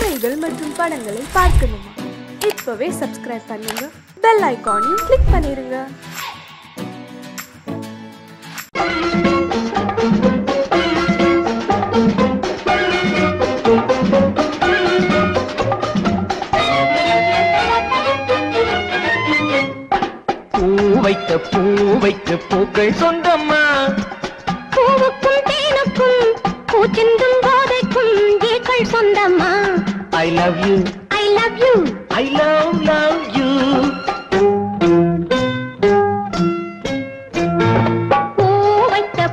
கதைகள் மற்றும் படங்களை பார்க்கணுமா? இப்பவே சப்ஸ்கிரைப் பண்ணுங்க, பெல் ஐகானையும் கிளிக் பண்ணிருங்க. பூவைக்கு பூக்கள் சொந்தம்மா, பூவுக்கும் தேனுக்கும் பூச்சிந்தும் போதைக்கும் ஏக்கள் சொந்தம்மா. I love you, I love you, I love you.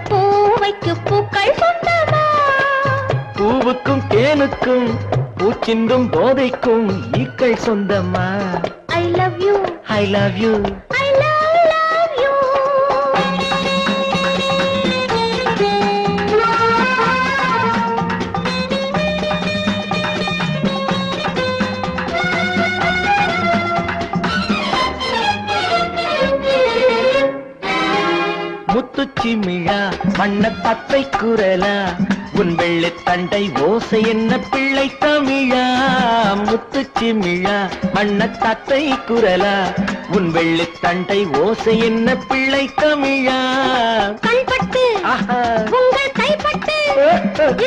பூவைக்கு பூக்கள் சொந்தம்மா, பூவுக்கும் தேனுக்கும் பூச்சிந்தும் போதைக்கும் ஈக்கள் சொந்தம்மா. I love you, I love you, I love you. முத்துச்சிமிழா வண்ண தத்தை குரலா, உன் வெள்ளை தண்டை ஓசை என்ன பிள்ளை தமிழா. முத்துச்சிமிழா வண்ண தத்தை குரலா, உன் வெள்ளை தண்டை ஓசை என்ன பிள்ளை தமிழா. கண்பட்டு உங்கள் கைப்பட்டு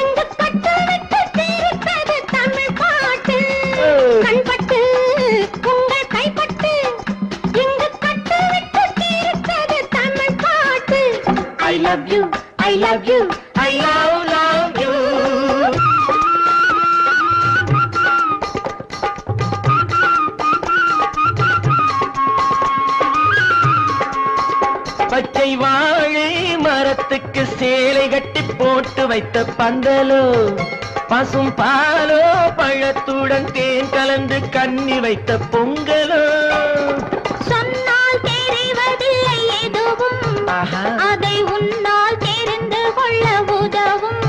எங்கு கட்டு விட்டு தீர்த்தது தமிழ் பாட்டு. கண்பட்டு உங்கள் கைப்பட்டு எங்கு கட்டு விட்டு தீர்த்தது தமிழ் பாட்டு. I love you, I love you, I love you. பச்சை வாழை மரத்துக்கு சேலை கட்டி போட்டு வைத்த பந்தலோ, பசும் பாலோ பழத்துடன் தேன் கலந்து கண்ணி வைத்த பொங்கலோ. சொன்னால் தெரிவதில்லை எதுவும், அதை உன்னால் தெரிந்து கொள்ள உதவும்.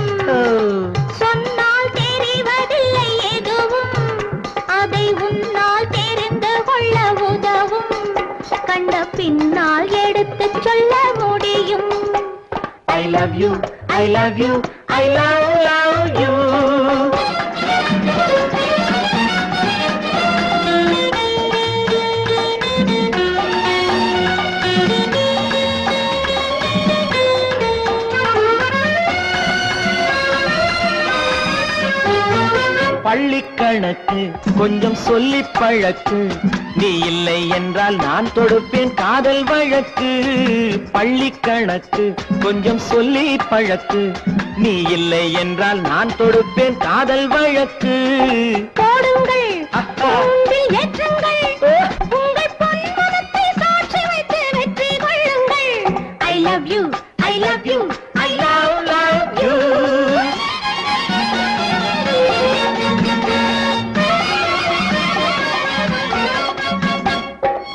சொன்னால் தெரிவதில்லை எதுவும், அதை உன்னால் தெரிந்து கொள்ள உதவும். கண்ட பின்னால் எடுத்து சொல்ல முடியும். I love you, I love you, I love you. பள்ளிக்கணக்கு கொஞ்சம் சொல்லி பழக்கு, நீ இல்லை என்றால் நான் தொடுப்பேன் காதல் வழக்கு. பள்ளிக்கணக்கு கொஞ்சம் சொல்லி பழக்கு, நீ இல்லை என்றால் நான் தொடுப்பேன் காதல் வழக்கு. போடுங்கள் ஏற்றுங்கள், உங்கள் பொன்மனத்தை சாட்சி வைத்து வெற்றி கொள்ளுங்கள். I love you, I love you, I love you.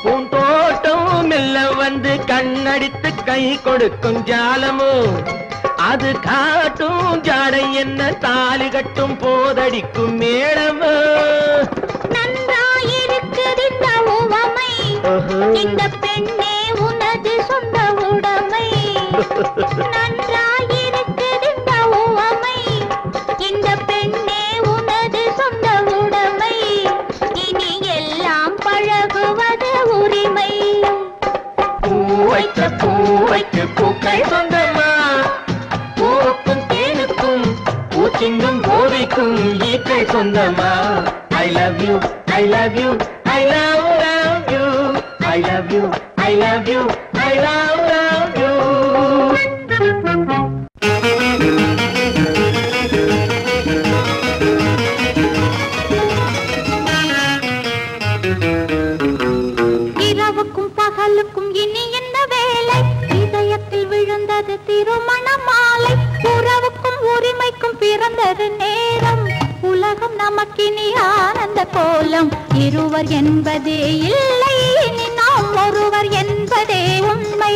பூந்தோட்டம் மெல்ல வந்து கண்ணடித்து கை கொடுக்கும் ஜாலமோ, அது காட்டும் ஜாடை என்ன தாலி கட்டும் போதடிக்கும் மேடமோ. நன்றாயிருக்குது இந்த உவமை, இந்த பெண்ணே உனது சொந்த உடைமை. நன்றாயிருக்குது இந்த உவமை, இந்த பெண்ணே உனது சொந்த உடைமை. இனி எல்லாம் பழகுவது உரிமை. பூவைக்கு பூக்கள் சொந்தமா, பூவுக்கும் தேனுக்கும் பூச்சிங்கும் போதைக்கும் ஈக்கள் சொந்தமா. I love you, I love you, I love you, I love you, I love you, I love you. இரவுக்கும் பகலுக்கும் இனி என்ன வேலை, இதயத்தில் விழுந்தது திருமண மாலை. உறவுக்கும் உரிமைக்கும் பிறந்தது நேரம், உலகம் நமக்கினி ஆனந்த கோலம். இருவர் என்பதே இல்லை, இனி நாம் ஒருவர் என்பதே உண்மை.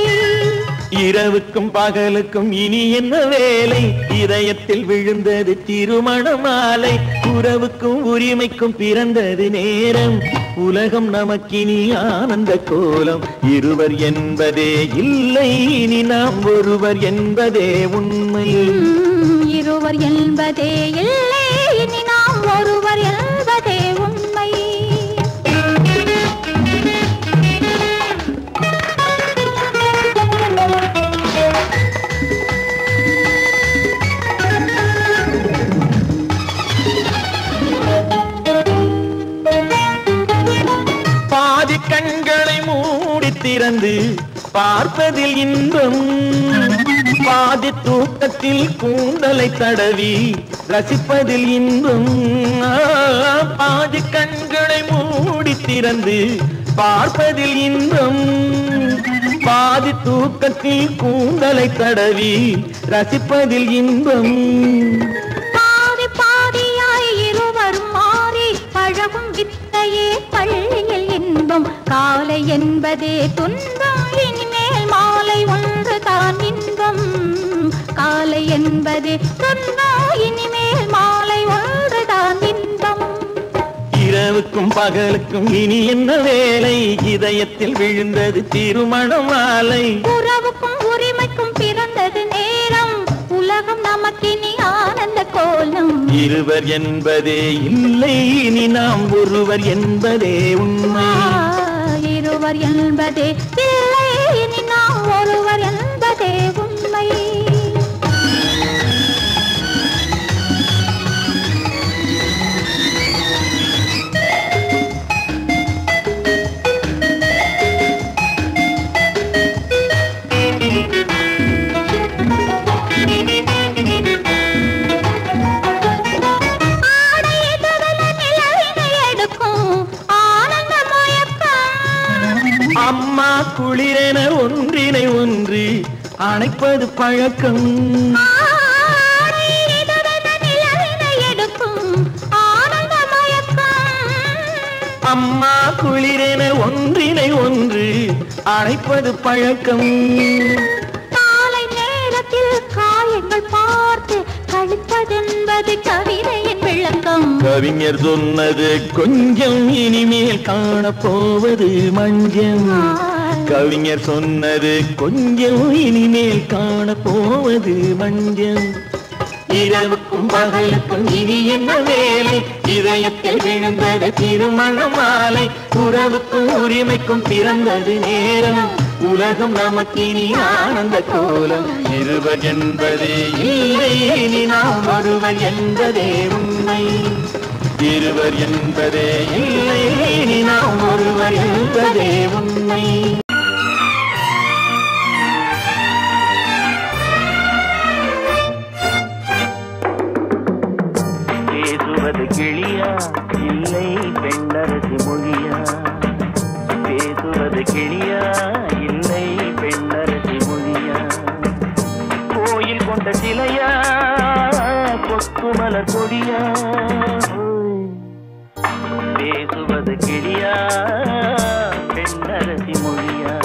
இரவுக்கும் பகலுக்கும் இனி என்ன வேலை, இதயத்தில் விழுந்தது திருமண மாலை. உறவுக்கும் உரிமைக்கும் பிறந்தது நேரம், உலகம் நமக்கினி ஆனந்த கோலம். இருவர் என்பதே இல்லை, இனி நாம் ஒருவர் என்பதே உண்மை. இருவர் என்பதே இல்லை, இனி நாம் ஒருவர் என்பதே திறந்து பார்ப்பதில் இன்பம் பாதி தூக்கத்தில் கூந்தலை தடவி ரசிப்பதில் இன்பம் பாதி கண்களை மூடி திறந்து பார்ப்பதில் இன்பம் பாதி தூக்கத்தில் கூந்தலை தடவி ரசிப்பதில் இன்பம் பாதி பாதியாய் இருவரும் மாறி பழகும் வித்தையே பள்ளியில் இன்பம் காலை என்பதே துன்பம் இனிமேல் மாலை ஒன்றுதான் இன்பம் காலை என்பதே துன்பம் இனிமேல் மாலை ஒன்றுதான் இன்பம் இரவுக்கும் பகலுக்கும் இனி என்ன வேலை இதயத்தில் விழுந்தது திருமண மாலை உறவுக்கும் உரிமைக்கும் பிறந்தது நேரம் உலகம் நமக்கினி ஆனந்த கோலம் இருவர் என்பதே இல்லை இனி நாம் ஒருவர் என்பதே உண்மை இருவர் என்பதே இல்லை இனி நாம் ஒருவர் என்பதே உண்மை அம்மா குளிரென ஒன்றினை ஒன்று அணைப்பது பழக்கம் அம்மா குளிரென ஒன்றினை ஒன்று அணைப்பது பழக்கம் காலை நேரத்தில் காயங்கள் பார்த்து கழிப்பதென்பது கவிதையின் விளக்கம் கவிஞர் சொன்னது கொஞ்சம் இனிமேல் காணப்போவது மஞ்சம் கவிஞர் சொன்னது கொஞ்சம் இனிமேல் காணப்போவது மஞ்சம் இரவுக்கும் பகலுக்கும் இனி என்ன வேலை இதயத்தில் விழுந்தது திருமண மாலை உறவுக்கும் உரிமைக்கும் பிறந்தது நேரம் உலகம் நமக்கினி ஆனந்த கோலம் இருவர் என்பதே இல்லை இனி நாம் ஒருவர் என்பதே உண்மை இருவர் என்பதே இல்லை இனி நாம் ஒருவர் என்பதே உண்மை பேசுவது கிளியா இல்லை பெண்ணரசி மொழியா பேசுவது கிளியா இல்லை பெண்ணரசி மொழியா கோயில் கொண்ட சிலையா கொத்துமலர் கொடியா பேசுவது கிளியா பெண்ணரசி மொழியா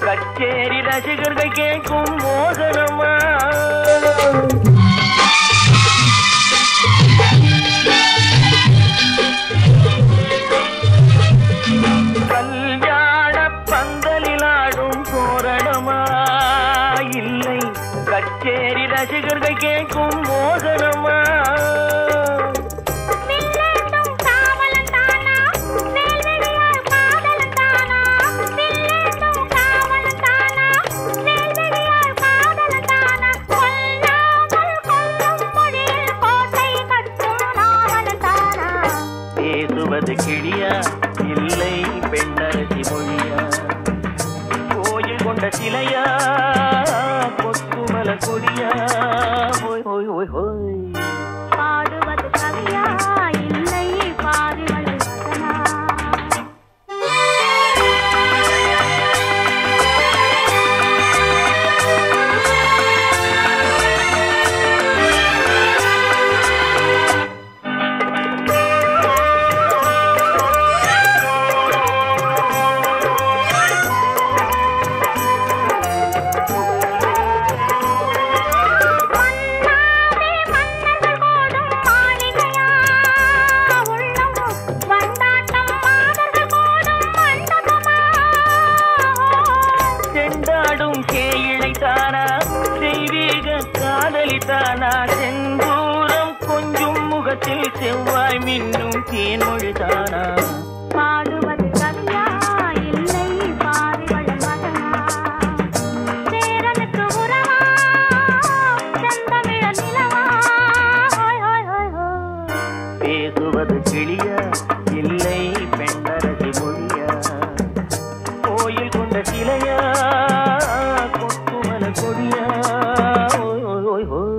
கச்சேரி ரசிகர்கள் கேட்கும் மோகனமா கல்யாண பந்தலில் ஆடும் தோரணமா இல்லை கச்சேரி ரசிகர்கள் கேட்கும் மோகனமா கிளியா இல்லை பெண்ணரசி மொழியா கோயில் கொண்ட சிலையா கொத்துமலர் கொடியா பாடுவது செவ்வாய் மின்னும் தேன்மொழிதானா பாடுவது கவியா இல்லை பாரிவள் மகனா சேரனுக்கு உறவா செந்தமிழ நிலவா ஹோய் ஹோய் ஹோய் ஹோய் பேசுவது கிளியா இல்லை பெண்ணரசி மொழியா கோயில் கொண்ட சிலையா கொத்துமல கொடியா ஓய் ஓய் ஓய் ஓய்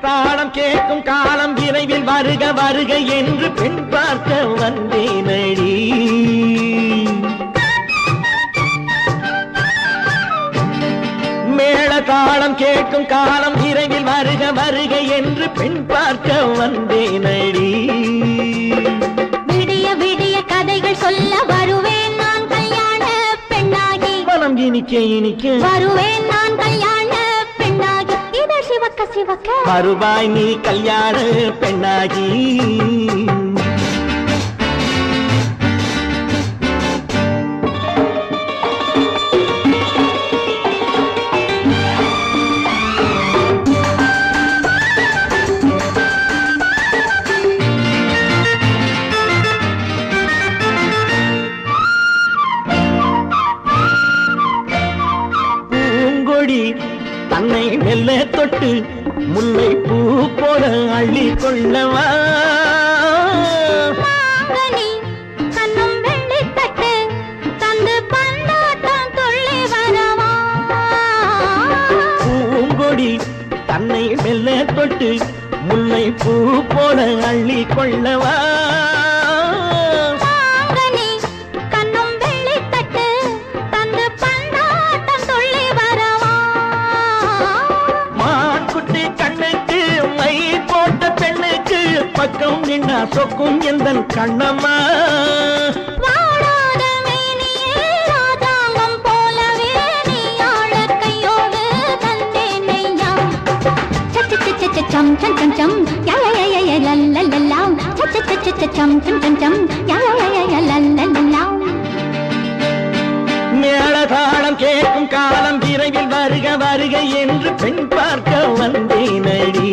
தாளம் கேட்கும் காலம் விரைவில் வருக வருக என்று பெண் பார்க்க வந்தேனடி மேள தாளம் கேட்கும் காலம் விரைவில் வருக வருக என்று பெண் பார்க்க வந்தேனடி விடிய விடிய கதைகள் சொல்ல வருவேன் நான் கல்யாண பெண்ணாகி மனம் இனிக்க இனிக்க வருவேன் நான் கல்யாண பெண்ணாகி இதழ் சிவக்க சிவக்க வருவாய் நீ கல்யாண பெண்ணாகி பூங்கொடி தன்னை மெல்ல தொட்டு முல்லை பூ போல அள்ளி கொள்ளவா மாங்கனி கண்ணும் வெள்ளி தட்டு தந்து பந்தாட்டம் துள்ளி வரவா பூங்கொடி தன்னை மெல்ல தொட்டு முல்லை பூ போல அள்ளி கொள்ளவா மாங்கனி கண்ணும் வெள்ளி தட்டு தந்து பந்தாட்டம் துள்ளி வரவா மான்குட்டி கண்ணுக்கு மை போட்ட பெண்ணுக்கு பக்கம் நின்னா சொக்கும் எந்தன் கண்ணம்மா வாடாத மேனியே ராஜாங்கம் போலவே நீ ஆள கையோடு தந்தேன் நெய்யா சச்ச சச்ச சச்சம் சம் சம் சம் யா யா யா யா லல்லல்லா சச்ச சச்ச சச்சம் சம் சம் சம் யா யா யா யா லல்லல்லா மேளதாளம் கேட்கும் காலம் விரைவில் வருக வருக என்று பெண் பார்க்க வந்தேனடி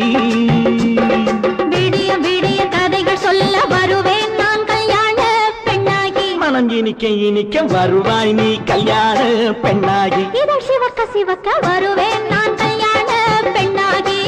விடிய விடிய கதைகள் சொல்ல வருவேன் நான் கல்யாண பெண்ணாகி மனம் இனிக்க இனிக்க வருவாய் நீ கல்யாண பெண்ணாகி இதழ் சிவக்க சிவக்க வருவேன் நான் கல்யாண பெண்ணாகி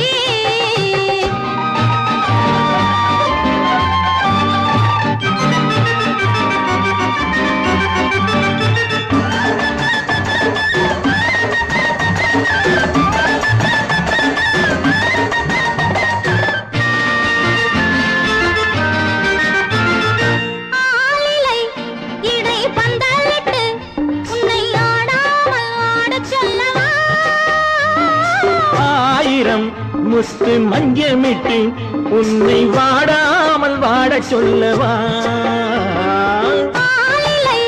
ஆலிலை இடை பந்தலிட்டு உன்னை ஆடாமல் ஆடச் சொல்லவா ஆயிரம் முத்து மஞ்சமிட்டு உன்னை வாடாமல் வாடச் சொல்லவா ஆலிலை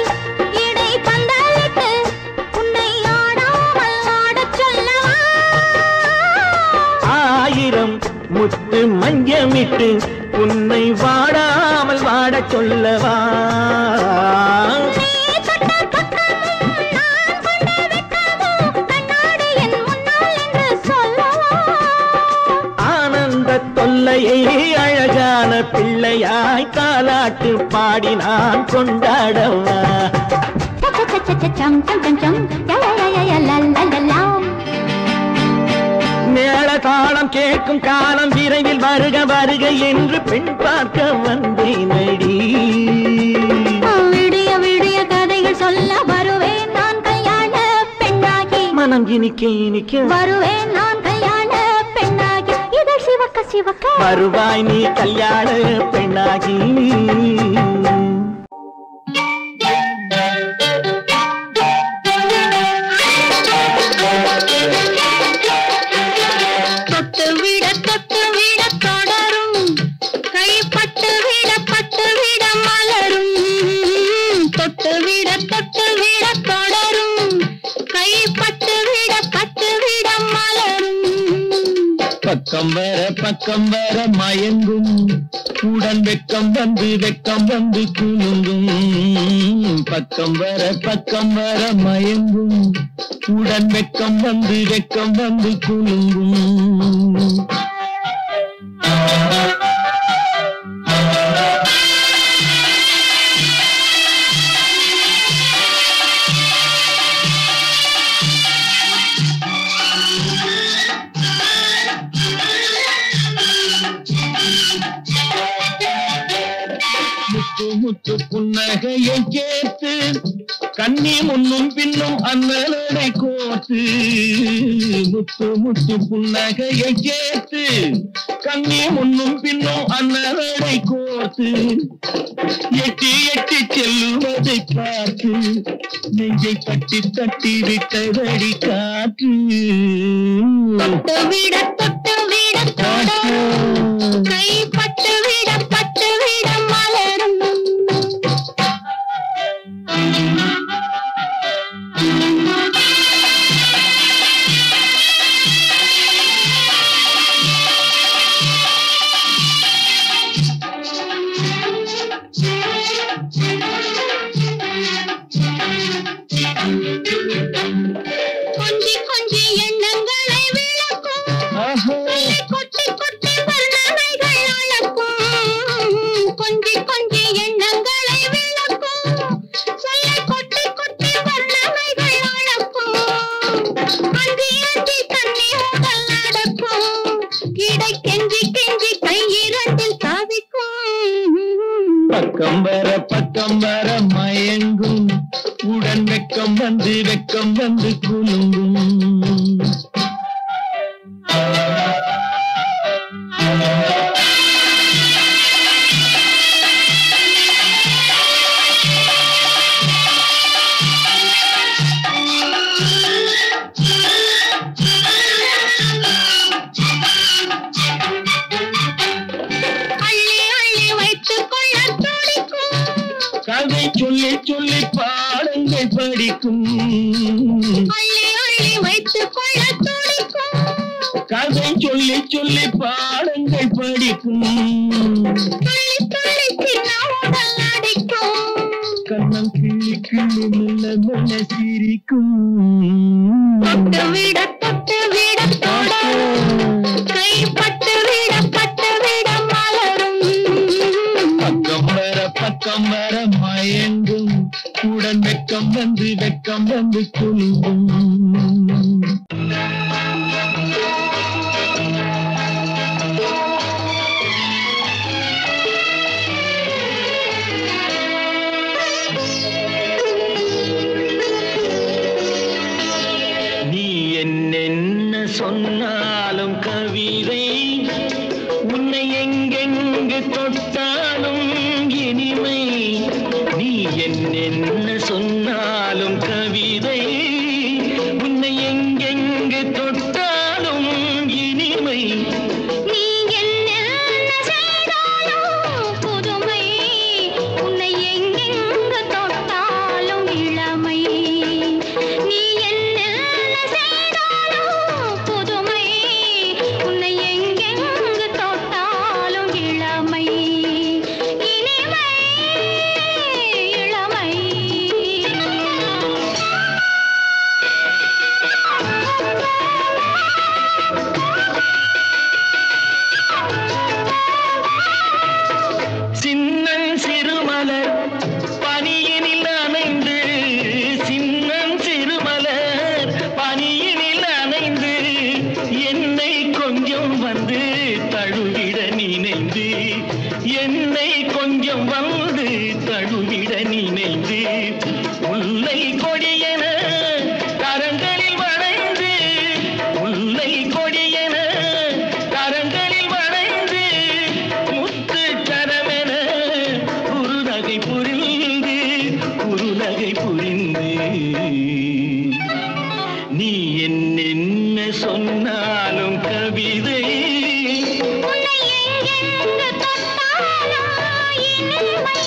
இடை பந்தலிட்டு உன்னை ஆடாமல் ஆடச் சொல்லவா ஆயிரம் முத்து மஞ்சமிட்டு உன்னை வாடாமல் வாடச் சொல்லவா நீ தொட்ட பக்கமும் நான் கொண்ட வெட்கமும் கண்ணாடி என் முன்னால் என்று சொல்லவா ஆனந்த தொல்லையை அழகான பிள்ளையாய் தாலாட்டு பாடி நான் கொண்டாடவா சம் சம் சம் சம் யா யா யா யா லல்லல்லா மேளதாளம் கேட்கும் காலம் விரைவில் வருக வருக என்று பெண் பார்க்க வந்தேனடி விடிய விடிய கதைகள் சொல்ல வருவேன் நான் கல்யாண பெண்ணாகி மனம் இனிக்க இனிக்க வருவேன் நான் கல்யாண பெண்ணாகி இதழ் சிவக்க சிவக்க வருவாய் நீ கல்யாண பெண்ணாகி தொட்டு விட தொடரும் கை பட்டு விட மலரும் பக்கம் வர மயங்கும் உடன் வெக்கம் வந்து குலுங்கும் பக்கம் வர மயங்கும் உடன் வெக்கம் வந்து குலுங்கும் முத்து புன்னகையை கேட்டு கண்ணி முன்னும் பின்னும் அண்ணலடை கோத்து முத்து புன்னகையை கேட்டு கண்ணி முன்னும் பின்னும் அண்ணலடை கோத்து எட்டி செல்லுவதை பார்த்து நெஞ்சை தட்டி விட்டதடி காற்று தொட்டு விட கை பட்டு விட மலரும் கொஞ்சி எண்ணங்களை விளக்கும் கொட்டி வர்ணனைகள் அளக்கும் கொஞ்சி எண்ணங்களை விளக்கும் சொல்ல கொட்டி வர்ணனைகள் அளக்கும் அந்தி தண்ணி உடல் நடக்கும் இடை கெஞ்சி கை இரண்டில் சாதிக்கும் பக்கம் வர மயங்கும் உடன் வெக்கம் வந்து குலுங்கும் கதை சொல்லி பாடங்கள் படிக்கும் வைத்துக் கொள்ள துடிக்கும் கதை சொல்லி பாடங்கள் படிக்கும் கண்ணம் கிள்ளி மெல்ல சிரிக்கும் தொட்டு விட கை பட்டு விட மலரும் பக்கம் வர மயங்கும் உடன் வெக்கம் வந்து குலுங்கும் நீ என்ன சொன்னாலும் கவிதை உன்னை எங்கெங்கு தொட்டாலும் இனிமை நீ என்ன சொன்னாலும் கவிதை உன்னை எங்கெங்கு தொட்டாலும் இனிமை நீ என்ன செய்தாலும் புதுமை உன்னை எங்கெங்கு தொட்டாலும் இளமை நீ என்ன செய்தாலும் புதுமை உன்னை எங்கெங்கு தொட்டாலும் இளமை இனிமை இளமை சின்னன் சிறுமலர் பனியினில் அணைந்து சின்னன் சிறுமலர் பனியினில் அணைந்து என்னை கொஞ்சம் வந்து தழுவிட நினைந்து என்னை கொஞ்சம் வந்து தழுவிட நினைந்து முல்லை கொடியென கரங்களில் வளைந்து முல்லை கொடியென கரங்களில் வளைந்து முத்து கரமென குறுநகை புரிந்து நீ என்ன சொன்னாலும் கவிதை உன்னை எங்கெங்கு தொட்டாலும் இனிமை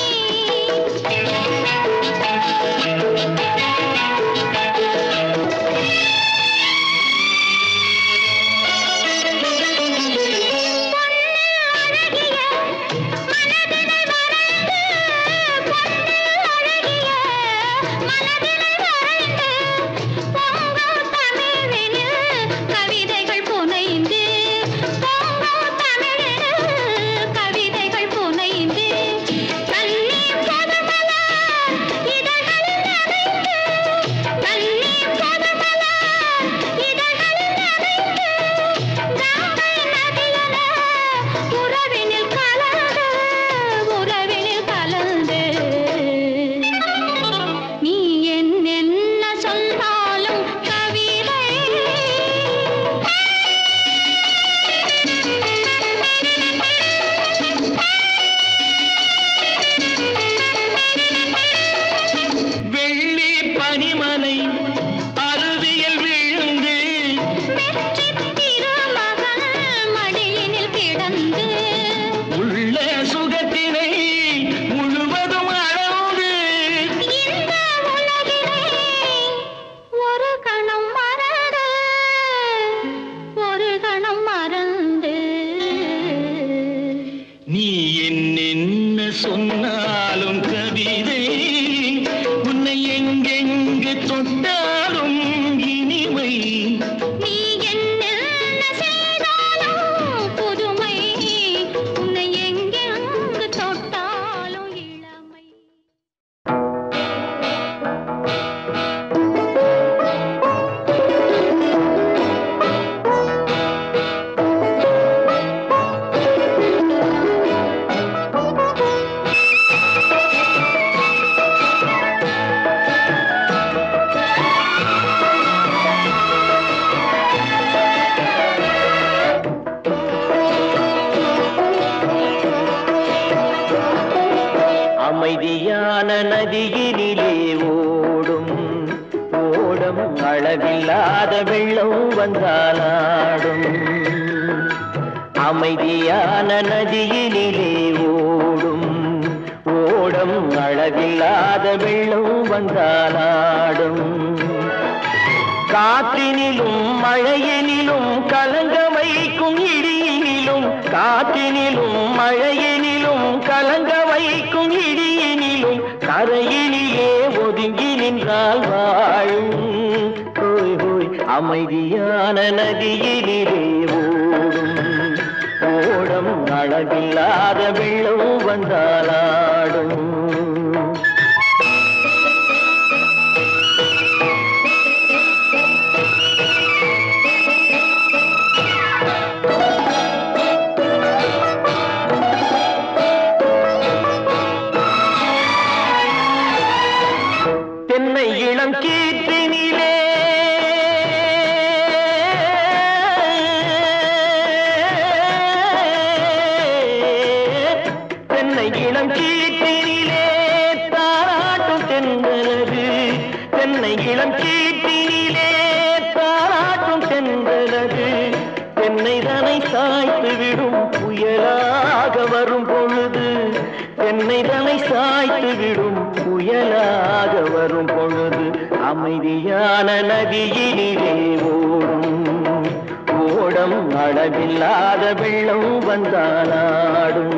நதியினிலே ஓடும் ஓடம் அளவில்லாத வெள்ளம் வந்தாலாடும் அமைதியான நதியினிலே ஓடும் ஓடம் அளவில்லாத வெள்ளம் வந்தாலாடும் காற்றினிலும் மழையினிலும் கலங்க வைக்கும் இடியினிலும் காற்றினிலும் மழையினிலும் கலங்க வைக்கும் இடியினிலும் கரையினிலே ஒதுங்கி நின்றால் வாழும் ஹோய் ஹோய் அமைதியான நதியினிலே ஓடும் ஓடம் அளவில்லாத வெள்ளம் வந்தாலாடும் தென்னை இளம் கீற்றினிலே தென்னை இளம் கீற்றினிலே தாராட்டும் தென்றலது தென்னை இளம் கீற்றினிலே தாராட்டும் தென்றலது தென்னை தனை சாய்த்து விடும் புயலாக வரும் பொழுது தென்னை தனை சாய்த்து விடும் புயலாக வரும் பொழுது அமைதியான நதியினிலே ஓடும் ஓடம் அளவில்லாத வெள்ளம் வந்தாலாடும்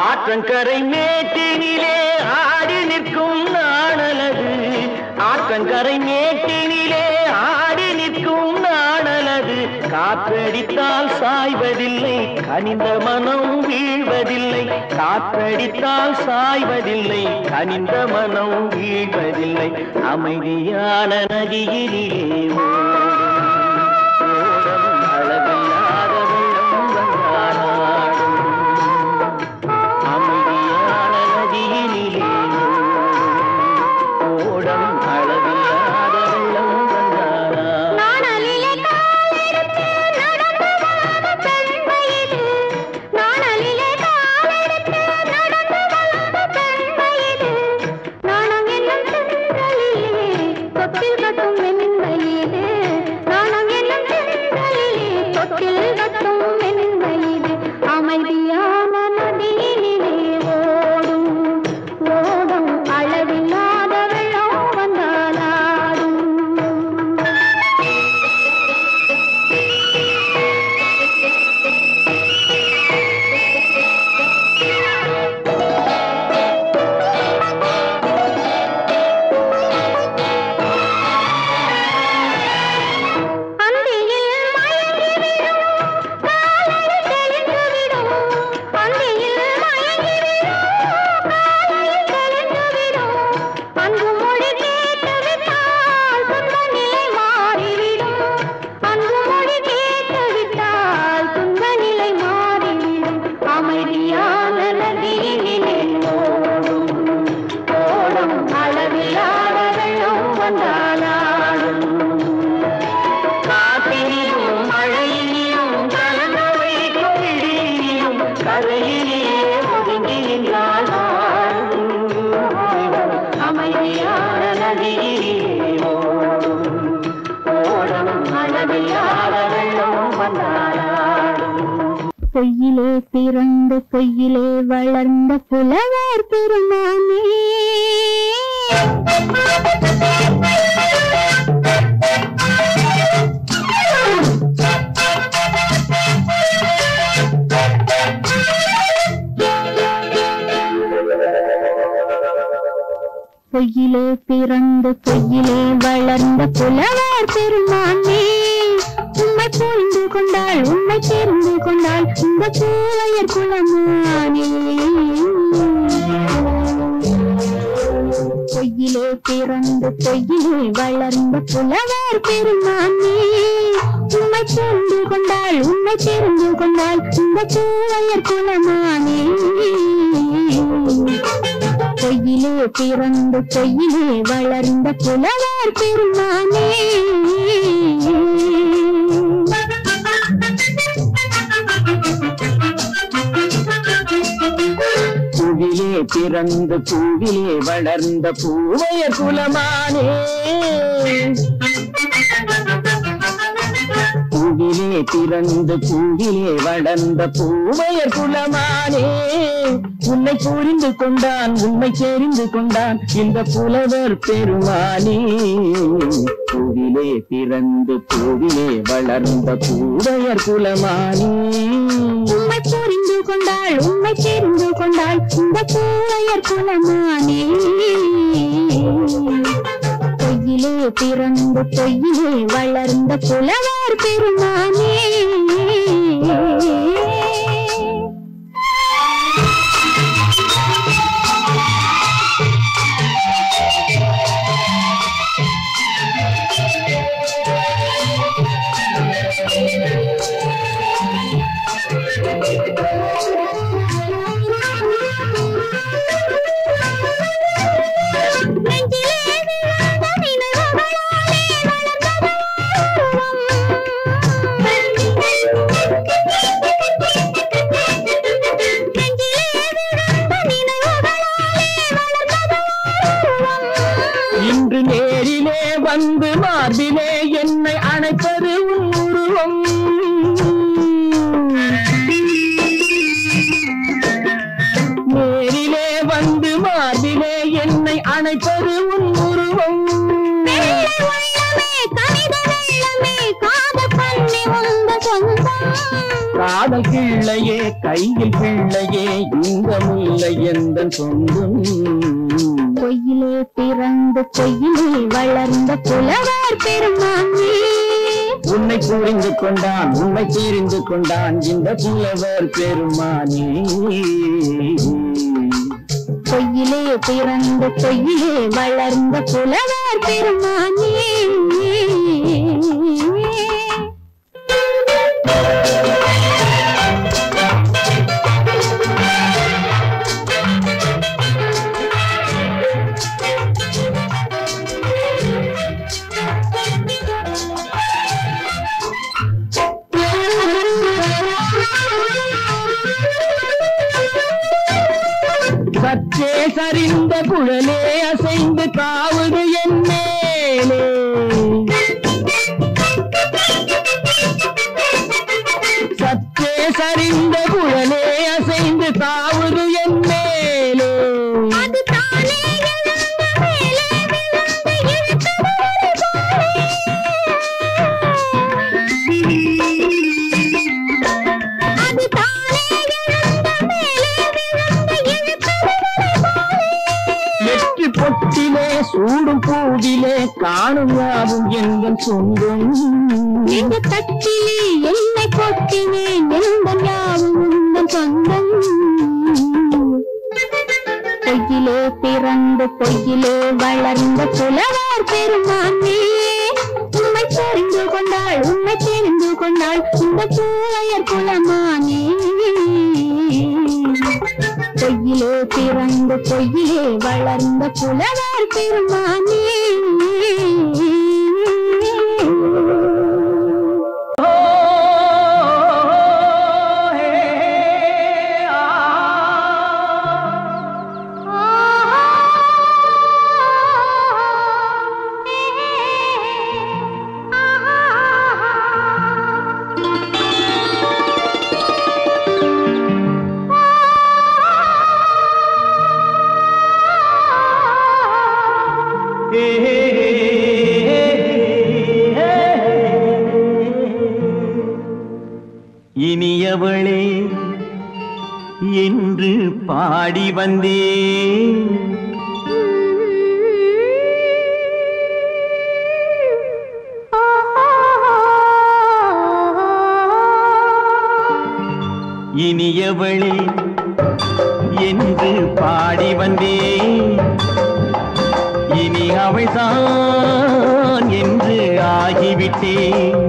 ஆற்றங்கரை மேட்டினிலே ஆடி நிற்கும் நாணலது ஆற்றங்கரை மேட்டினிலே ஆடி நிற்கும் நாணலது காற்றடித்தால் சாய்வதில்லை கனிந்த மனம் வீழ்வதில்லை காற்றடித்தால் சாய்வதில்லை கனிந்த மனம் வீழ்வதில்லை அமைதியான நதியினிலே ஓடும் அளவில்லாத வெள்ளம் வந்தாலாடும் அமைதியான நதியினிலே ஓடம் அளவில்லாத வெள்ளம் வந்தாலாடும் நாணலிலே காலெடுத்து நடந்து வளர்ந்த பெண்மையிது நாணலிலே காலெடுத்து நடந்து வளர்ந்த பெண்மையிது நாணம் என்னும் தென்றலிலே தொட்டில் கட்டும் மென்மையிது நாணம் என்னும் தென்றலிலே தொட்டில் கட்டும் மென்மையிது அமைதியான நதியினிலே ஓடும் ஓடும் அளவில்லாத வெள்ளம் வந்தாலாடும் அந்தியில் மயங்கிவிடும் காலையில் தெளிந்துவிடும் அந்தியில் மயங்கிவிடும் காலையில் தெளிந்துவிடும் அன்பு மொழி கேட்டுவிட்டால் துன்ப நிலை மாறிவிடும் அன்பு மொழி கேட்டுவிட்டால் துன்ப நிலை மாறிவிடும் அமைதியான நதியினிலே ஓடும் ஓடும் அளவில்லாத வெள்ளம் வந்தாலாடும் காற்றினிலும் மழையினிலும் கலங்க வைக்கும் இடியினிலும் கரையிலே ஒதுங்கி நின்றால் வாழும் அமைதியான நதியினிலே ஓடும் ஓடும் அளவில்லாத வெள்ளம் வந்தாலாடும் பொய்யிலே பிறந்து பொய்யிலே வளர்ந்த புலவர் பெருமானே பொய்யிலே பிறந்து பொய்யிலே வளர்ந்த புலவர் பெருமானே உம்மை புரிந்து கொண்டாள் உம்மை தெரிந்து கொண்டாள் இந்த பூவையர் குலமானே பொய்யிலே பிறந்து பொய்யிலே வளர்ந்த புலவர் பெருமானே உண்மை தெரிந்து கொண்டாள் உண்மை தெரிந்து கொண்டாள் இந்த பூவையர் குலமானே பொய்யிலே பிறந்து பொய்யிலே வளர்ந்த புலவர் பெருமானே பூவிலே பிறந்து பூவிலே வளர்ந்த பூவையர் குலமானே பூவிலே பிறந்து பூவிலே வளர்ந்த பூவையர் குலமானே உன்னை புரிந்து கொண்டான் உண்மை தெரிந்து கொண்டான் இந்த புலவர் பெருமானே பூவிலே பிறந்து பூவிலே வளர்ந்த பூவையர் குலமானே உண்மை புரிந்து கொண்டாள் உண்மை தெரிந்து கொண்டாள் இந்த பூவையர் குலமானே பொய்யிலே பிறந்து பொய்யிலே வளர்ந்த புலவர் பெருமானே இன்று நேரிலே வந்து மார்பிலே என்னை அணைப்பது உன் உருவம் நேரிலே வந்து மார்பிலே என்னை அணைப்பது உன் உருவம் காதல் கிள்ளையே கையில் பிள்ளையே இந்த முல்லை எந்த சொந்தம் பொய்யிலே பிறந்து பொய்யிலே வளர்ந்த புலவர் பெருமானே உன்னை புரிந்து கொண்டான் உண்மை தெரிந்து கொண்டான் இந்த புலவர் பெருமானே பொய்யிலே பிறந்து பொய்யிலே வளர்ந்த புலவர் பெருமானே சற்றே சரிந்த குழலே அசைந்து காவுது என் மேலே சற்றே சரிந்த குழலே அசைந்து காவுது என் மேலே பொட்டிலே சூடும் பூவிலே காணும் யாவும் எங்கள் சொந்தம் இந்த தட்டிலே என்னை கொட்டினே எங்கள் யாவும் உங்கள் சொந்தம் பொய்யிலே பிறந்து பொய்யிலே வளர்ந்த புலவர் பெருமானே உண்மை தெரிந்து கொண்டாள் உண்மை தெரிந்து கொண்டாள் இந்த பூவையர் குலமானே பொய்யிலே பிறந்து பொய்யிலே வளர்ந்த புலவர் பெருமானே இனியவளே என்று பாடி வந்தேன் இனியவளே என்று பாடி வந்தேன் இனி அவள்தான் என்று ஆகிவிட்டேன்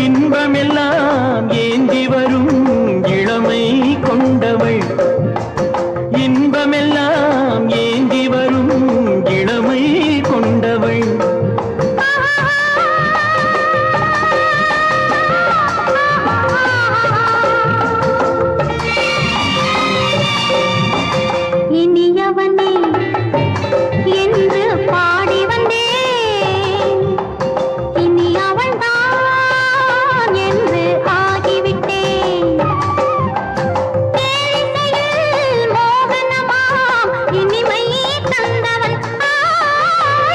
இன்பமெல்லாம் ஏந்தி வரும் இளமை கொண்டவள் இன்பமெல்லாம் ஏந்தி வரும் இளமை கொண்டவள் இனியவனே என்று பாடி வந்தேன் இனி அவள்தான் என்று ஆகிவிட்டேன் தேனிசையில் மோகனமாம் இனிமை தந்தவன்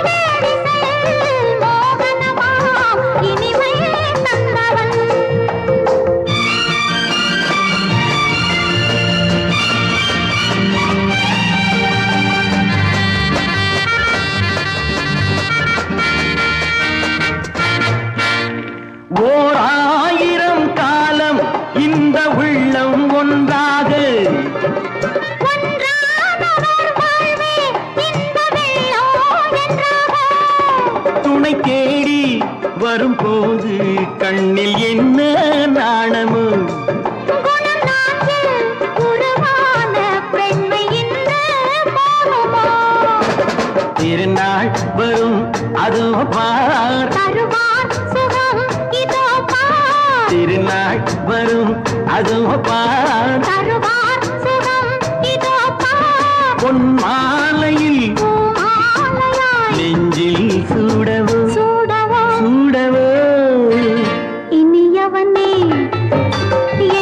தேனிசையில் மோகனமாம் இனிமை தந்தவன் ஓர் ஆயிரம் காலம் இந்த உள்ளம் ஒன்றாக துணை தேடி வரும்போது கண்ணில் என்ன நாணமோ திருநாள் வரும் அதோ பார் திருநாள் வரும் அதோ பார் பொன் மாலையில் நெஞ்சில் சூடவோ சூடவோ இனியவனே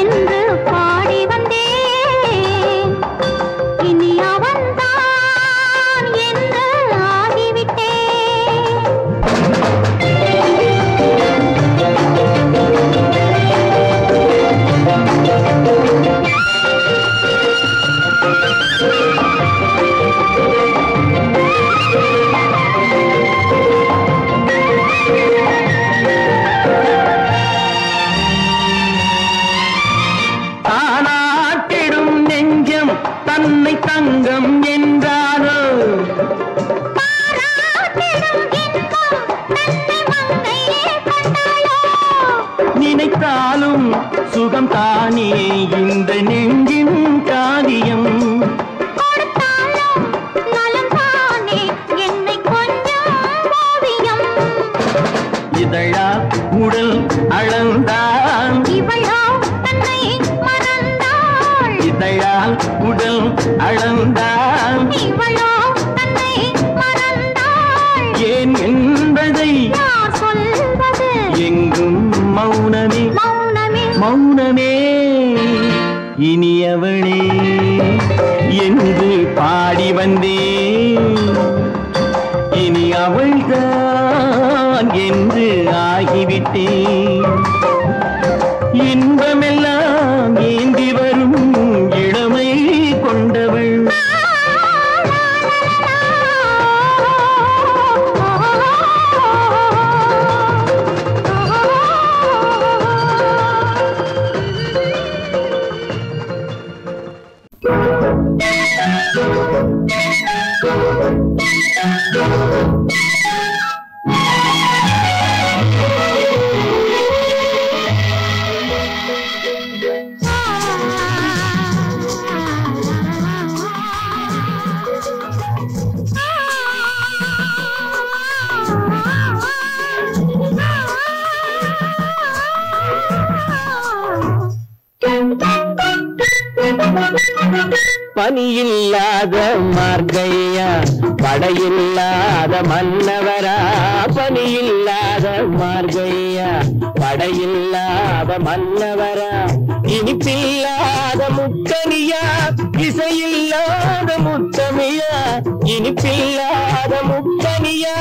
என்று பாடி வந்தேன் இனி அவன்தான் என்று ஆகிவிட்டேன் தானாட்டிடும் நெஞ்சம் தன்னை தங்கம் என்றாரோ நினைத்தாலும் சுகம் தானே இந்த நெஞ்சின் காரியம் இதழா உடல் அளந்தான் இதழால் உடல் அளந்தான் ஏன் என்பதை எங்கும் மௌனமே மௌனமே இனியவளே என்று பாடி வந்தேன் இனி அவள்தான் என்று ஆகிவிட்டேன் இன்பமெல்லாம் ஏந்தி வரும் இளமை கொண்டவள் பனியில்லாத மார்கையா படையில்லாத மன்னவரா பனியில்லாத மார்கையா படையில்லாத மன்னவரா இனிப்பில்லாத முக்கனியா இசையில்லாத முத்தமிழா இனிப்பில்லாத முக்கனியா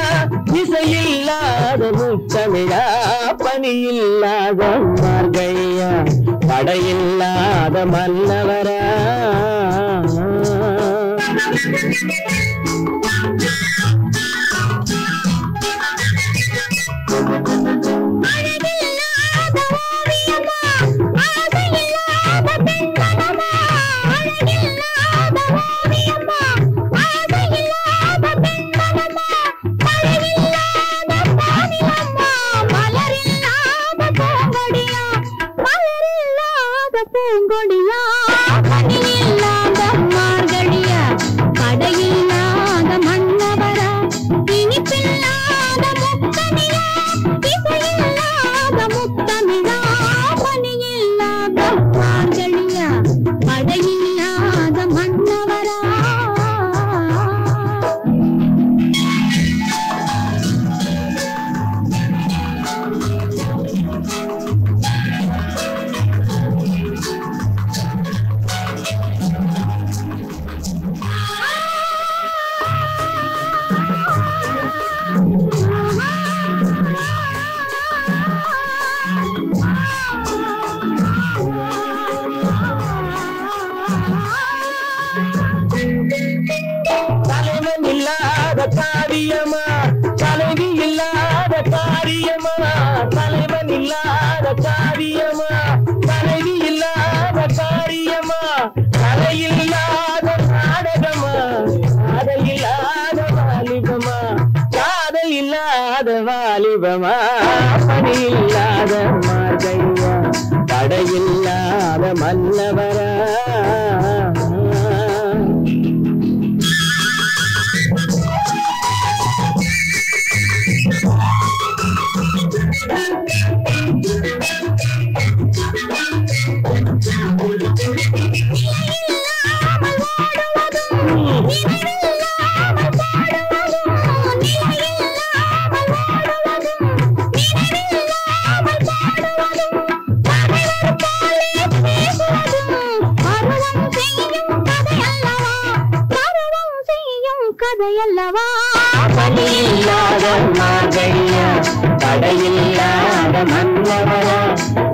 இசையில்லாத முத்தமிழா பனியில்லாத மார்கையா படையில்லாத மன்னவரா மலரில்லாத பூங்கொடியா பணியில்லாத மார்கழியா படையில்லாத மன்னவரா இனிப்பில்லாத முத்தமிழா இசையில்லாத முத்தமிழா பணியில்லாத மார்கழியா படையில்லாத மன்னவரா தலைவன் இல்லாத காரியமா தலைவி இல்லாத காரியமா தலைவன் இல்லாத காரியமா தலைவி இல்லாத காரியமா கலையில்லாத நாடகமா காதல் இல்லாத வாலிபமா காதல் இல்லாத வாலிபமா பணி இல்லாத மார்கழியா தடையில்லாத மன்னவரா கதையல்லவா பணியில்லாத மார்கழியா தடையில்லாத மன்னவரா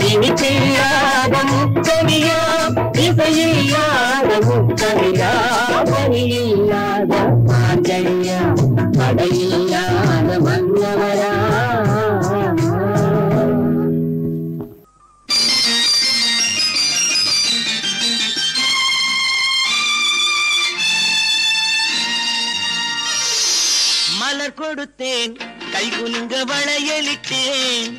இனிப்பில்லாத முத்தமிழா இசையில்லாத முத்தமிழா பணியில்லாத மார்கழியா தடையில்லாத மன்னவரா மலர் கொடுத்தேன் கை குலுங்க வளையலிட்டேன்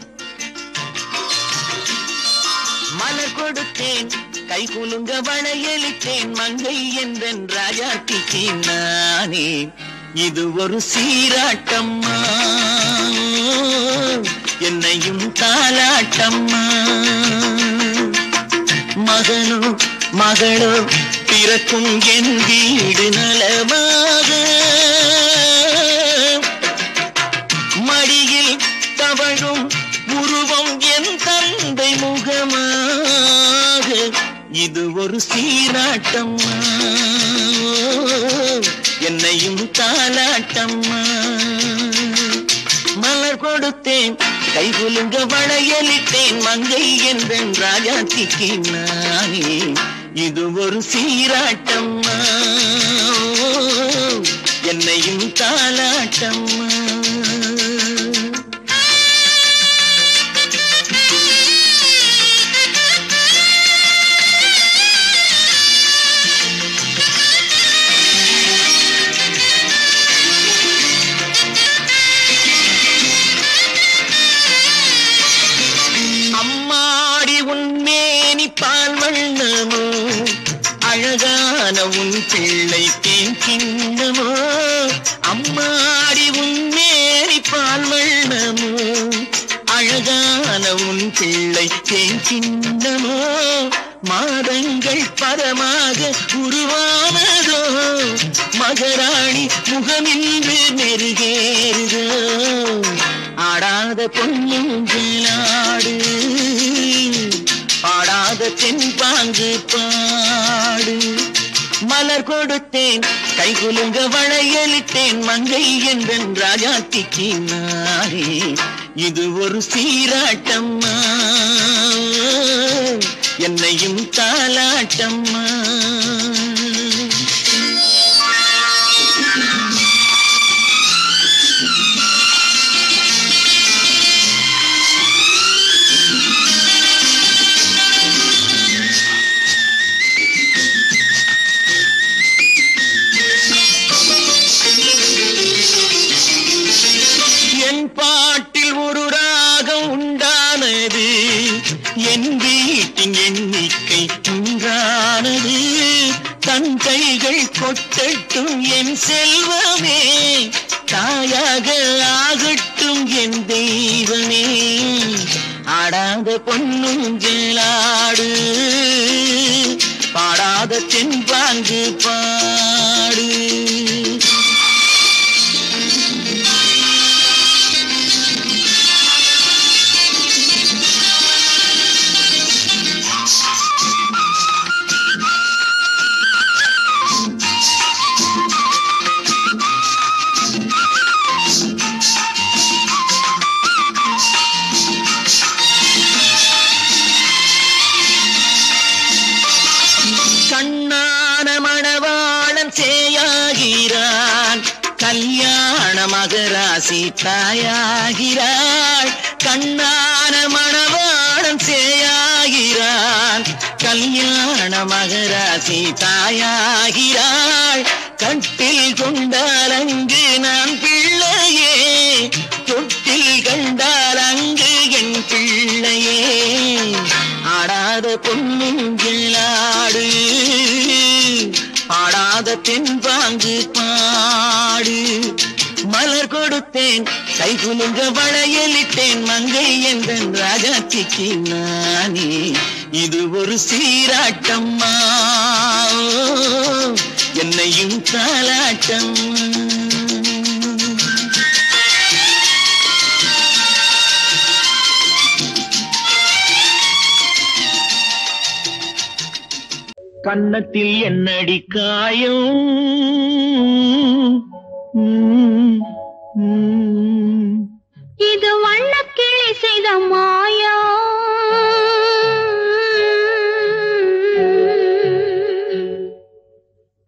மலர் கொடுத்தேன் கை குலுங்க வளையலிட்டேன் மங்கை என்றன் ராஜாத்திக்கு நானே இது ஒரு சீராட்டம்மா என்னையும் தாலாட்டம்மா மகனோ மகளோ பிறக்கும் என் வீடு நலமாக மடியில் தவழும் உருவம் என் தந்தை முகமாக இது ஒரு சீராட்டம்மா என்னையும் தாலாட்டம்மா மலர் கொடுத்தேன் கை குலுங்க வளையலிட்டேன் மங்கை என்பன் ராஜாத்திக்கு நானே இது ஒரு சீராட்டம்மா என்னையும் தாலாட்டம்மா அம்மாடி உன்மேனி பால் வண்ணமோ அழகான உன் பிள்ளை தேன் கிண்ணமோ அம்மாடி உன்மேனி பால் வண்ணமோ அழகான உன் பிள்ளை தேன் கிண்ணமோ மாதங்கள் பரமாக உருவானதோ மகராணி முகமின்று நெருகேறுதோ ஆடாத பொன்னுங்களாடு பாடாத தென்பாங்கு பாடு மலர் கொடுத்தேன் கை குலுங்க வளையலிட்டேன் மங்கை என்பன் ராஜாத்திக்கு நானே இது ஒரு சீராட்டம்மா என்னையும் தாலாட்டம்மா என் பாட்டில் ஒரு ராகம் உண்டானது என் வீட்டின் எண்ணிக்கை வாழ்க்கை ஒன்றானது தன் கைகள் கொட்டட்டும் என் செல்வமே தாயாக ஆகட்டும் என் தெய்வமே ஆடாத பொன்னுஞ்சலாடு பாடாத தென்பாங்கு பாடு கல்யாண மகராசி தாயாகிறாள் கண்ணான மணவாளன் சேயாகிறான் கல்யாண மகராசி தாயாகிறாள் கட்டில் கொண்டால் அங்கு நான் பிள்ளையே தொட்டில் கண்டால் அங்கு என் பிள்ளையே ஆடாத பொன்னுஞ்சலாடு பாடாத தென்பாங்கு பாடு மலர் கொடுத்தேன் கை குலுங்க வளையலிட்டேன் மங்கை என்ற ராஜாத்திக்கு நானே இது ஒரு சீராட்டம்மா என்னையும் தாலாட்டம் கன்னத்தில் என்னடி காயம் இது வண்ணக்கிளி செய்த மாயா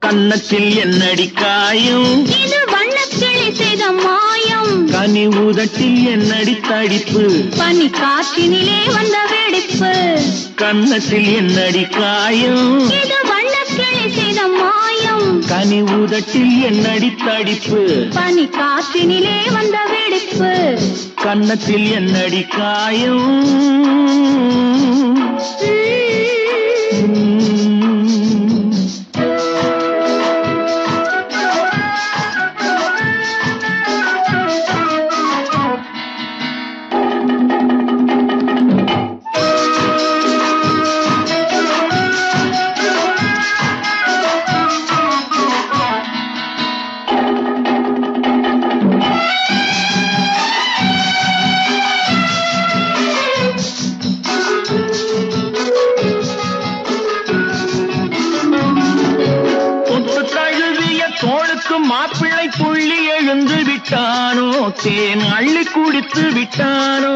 கன்னத்தில் என்னடி காயம் இது வண்ணக்கிளி செய்த மாயம் கனி உதட்டில் என்னடி தடிப்பு பனி காற்றினிலே வந்த வெடிப்பு கன்னத்தில் என்னடி காயம் இது வண்ணக்கிளி செய்த மாயம் கனி உதட்டில் என்னடி தடிப்பு பனி காற்றினிலே வந்த வெடிப்பு கன்னத்தில் என்னடி காயம் மாப்பிள்ளை புள்ளி எழுந்து விட்டானோ தேன் அள்ளி குடித்து விட்டானோ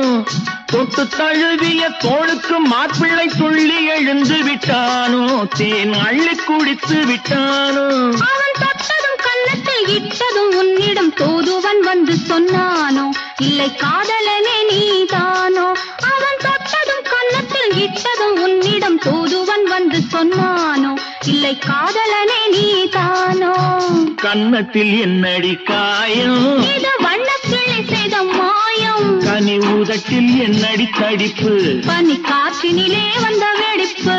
தொட்டு தழுவிய தோளுக்கு மாப்பிள்ளை துள்ளி எழுந்து விட்டானோ தேன் அள்ளி குடித்து விட்டானோ அவன் தொட்டதும் கன்னத்தில் இட்டதும் உன்னிடம் தூதுவன் வந்து சொன்னானோ இல்லை காதலனே நீதானோ அவன் தொட்டதும் கன்னத்தில் இட்டதும் உன்னிடம் தூதுவன் வந்து சொன்னானோ இல்லை காதலனே நீதானோ கன்னத்தில் என்னடி காயம் இது வண்ணக்கிளி செய்த மாயம் கனி உதட்டில் என்னடி தடிப்பு பனி காற்றினிலே வந்த வெடிப்பு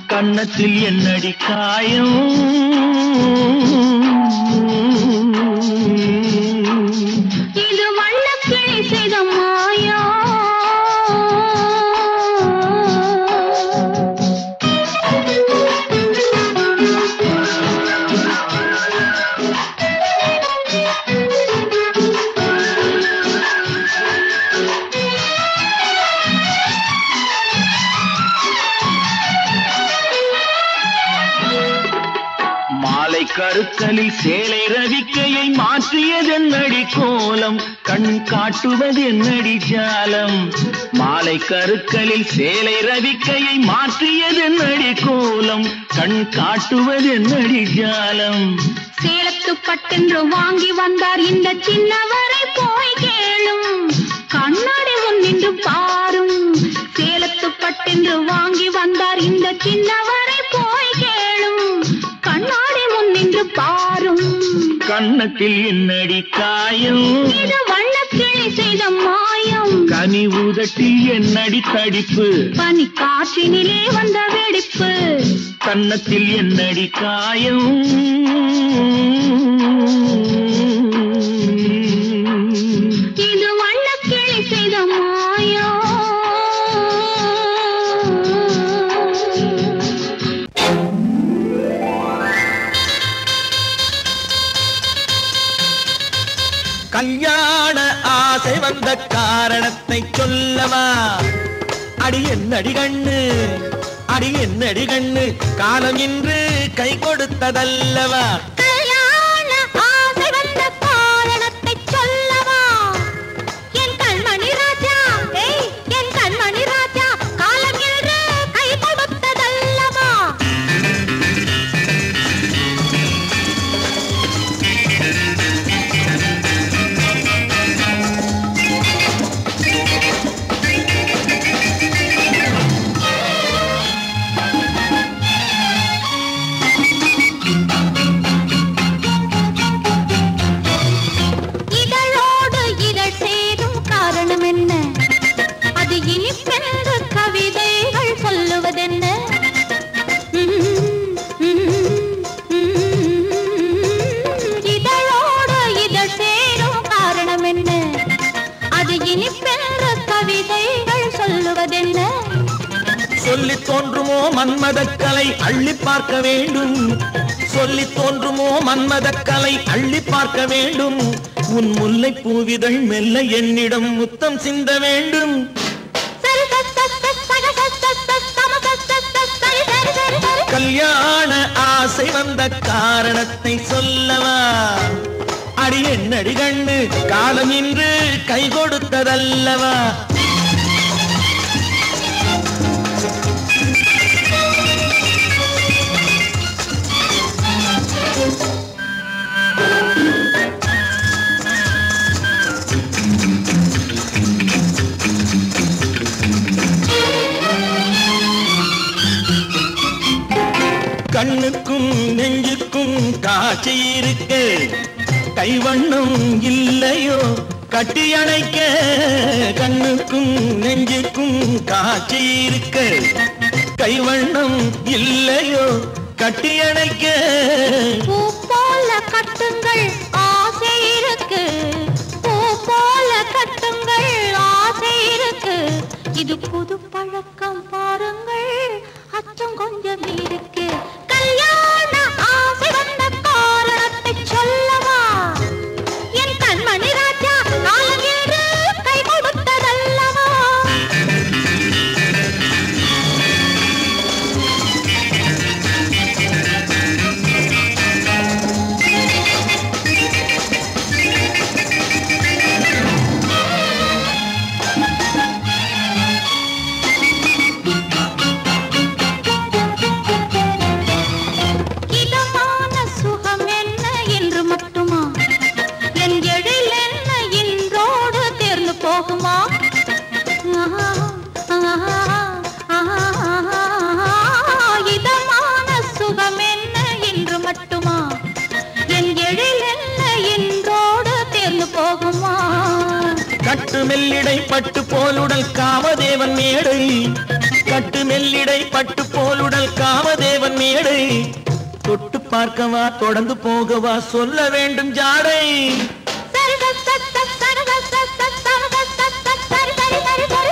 கன்னத்தில் என்னடி காயம் இது வண்ணக்கிளி செய்த மாயம் கருக்கலில் சேலை ரவிக்கையை மாற்றியதென்னடி கோலம் கண் காட்டுவதென்னடி ஜாலம் மாலை கருக்கலில் சேலை ரவிக்கையை மாற்றியதென்னடி கோலம் கண் காட்டுவதென்னடி ஜாலம் சேலத்து பட்டென்று வாங்கி வந்தார் இந்த சின்னவரை போய் கேளும் கண்ணாடி முன் நின்று பாரும் சேலத்து பட்டென்று வாங்கி வந்தார் இந்த சின்னவரை போய் கேளும் கண்ணாடி முன் நின்று பாரும் கன்னத்தில் என்னடி காயம் இது வண்ணக்கிளி செய்த மாயம் காயம் கனி ஊதட்டி என்னடி தடிப்பு பனி காற்றினிலே வந்த வெடிப்பு கன்னத்தில் என்னடி காயம் இது வண்ணக்கிளி செய்த மாயம் கல்யாண ஆசை வந்த காரணத்தை சொல்லவா அடி என்னடி கண்ணு அடி என்னடி கண்ணு காலம் இன்று கை கொடுத்ததல்லவா கல்யாண ஆசை வந்த காரணத்தை சொல்லவா என் கண்மணி ராஜா என் கண்மணி ராஜா காலம் இன்று கை கொடுத்ததல்லவா சொல்லி தோன்றுமோ மன்மதக்கலை அள்ளி பார்க்க வேண்டும் சொல்லி தோன்றுமோ மன்மதக்கலை அள்ளி பார்க்க வேண்டும் உன் முல்லை பூவிதழ் மெல்ல என்னிடம் முத்தம் சிந்த வேண்டும் கல்யாண ஆசை வந்த காரணத்தை சொல்லவா அடி என்னடி கண்ணு காலம் இன்று கை கொடுத்ததல்லவா கண்ணுக்கும் நெஞ்சுக்கும் காட்சி இருக்கு கைவண்ணம் இல்லையோ கட்டி அணைக்க கண்ணுக்கும் நெஞ்சுக்கும் காட்சி இருக்கு கைவண்ணம் இல்லையோ கட்டி அணைக்க பூ போல கட்டுங்கள் ஆசை இருக்கு பூ போல கட்டுங்கள் ஆசை இருக்கு இது புது பழக்கம் பாருங்கள் அச்சம் கொஞ்சம் இருக்கு கல்யாண ஆசை வந்த காரணத்தை சொல்லவா என் கண்மணி ராஜா காலம் என்று கை கொடுத்ததல்லவா இதமான சுகம் என்ன என்று மட்டுமா என் எழில் என்ன என்றோடு தேர்ந்து போகுமா கட்டு மெல்லிடை பட்டு போலுடல் காமதேவன் மேடை கட்டு மெல்லிடை பட்டு போலுடல் காமதேவன் மேடை தொட்டு பார்க்கவா தொடர்ந்து போகவா சொல்ல வேண்டும் ஜாடை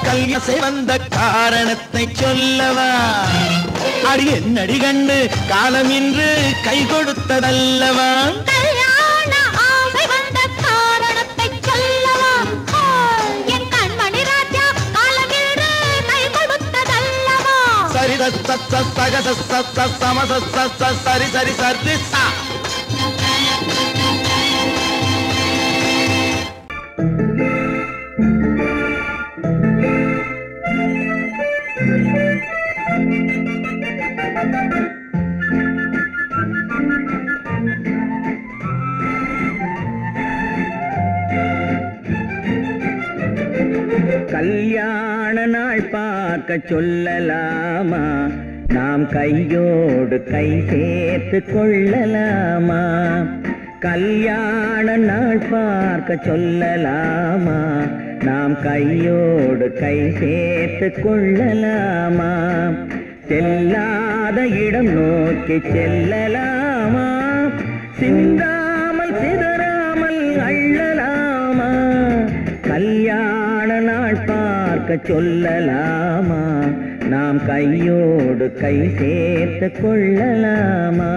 கல்யாசை வந்த காரணத்தை சொல்லவா அடி என்னடி கண்டு காலம் இன்று கை கொடுத்ததல்லவா கல்யாண ஆசை வந்த காரணத்தை சொல்லவா என் கண்மணி ராஜா காலம் இன்று கை கொடுத்ததல்லவா சரி சக சம சரி சரி சரி சா கல்யாண நாள் பார்க்க சொல்லலாமா நாம் கையோடு கை சேர்த்து கொள்ளலாமா கல்யாண நாள் பார்க்க சொல்லலாமா நாம் கையோடு கை சேர்த்து கொள்ளலாமா? செல்லாத இடம் நோக்கி செல்லலாமா? சிந்தாமல் சிதறாமல் அள்ளலாமா? கல்யாண நாள் பார்க்க சொல்லலாமா? நாம் கையோடு கை சேர்த்து கொள்ளலாமா?